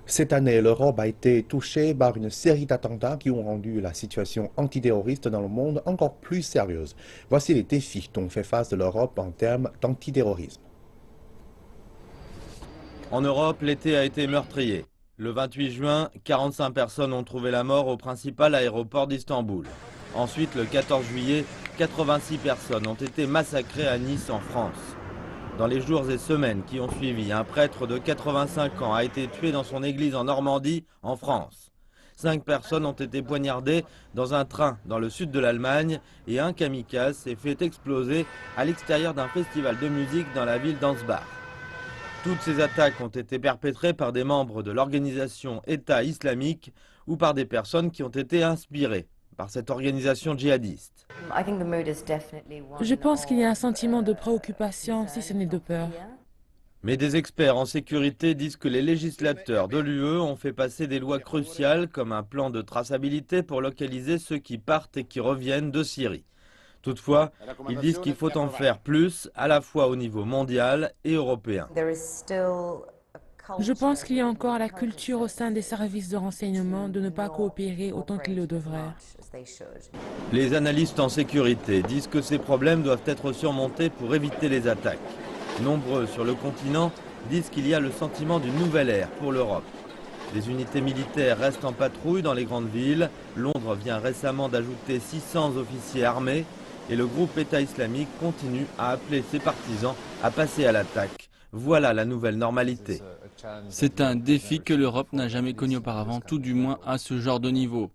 Cette année, l'Europe a été touchée par une série d'attentats qui ont rendu la situation antiterroriste dans le monde encore plus sérieuse. Voici les défis dont fait face l'Europe en termes d'antiterrorisme. En Europe, l'été a été meurtrier. Le 28 juin, 45 personnes ont trouvé la mort au principal aéroport d'Istanbul. Ensuite, le 14 juillet, 86 personnes ont été massacrées à Nice en France. Dans les jours et semaines qui ont suivi, un prêtre de 85 ans a été tué dans son église en Normandie, en France. 5 personnes ont été poignardées dans un train dans le sud de l'Allemagne et un kamikaze s'est fait exploser à l'extérieur d'un festival de musique dans la ville d'Ansbach. Toutes ces attaques ont été perpétrées par des membres de l'organisation État islamique ou par des personnes qui ont été inspirées par cette organisation djihadiste. Je pense qu'il y a un sentiment de préoccupation, si ce n'est de peur. Mais des experts en sécurité disent que les législateurs de l'UE ont fait passer des lois cruciales comme un plan de traçabilité pour localiser ceux qui partent et qui reviennent de Syrie. Toutefois, ils disent qu'il faut en faire plus, à la fois au niveau mondial et européen. Je pense qu'il y a encore la culture au sein des services de renseignement de ne pas coopérer autant qu'ils le devraient. Les analystes en sécurité disent que ces problèmes doivent être surmontés pour éviter les attaques. Nombreux sur le continent disent qu'il y a le sentiment d'une nouvelle ère pour l'Europe. Les unités militaires restent en patrouille dans les grandes villes. Londres vient récemment d'ajouter 600 officiers armés et le groupe État islamique continue à appeler ses partisans à passer à l'attaque. Voilà la nouvelle normalité. C'est un défi que l'Europe n'a jamais connu auparavant, tout du moins à ce genre de niveau.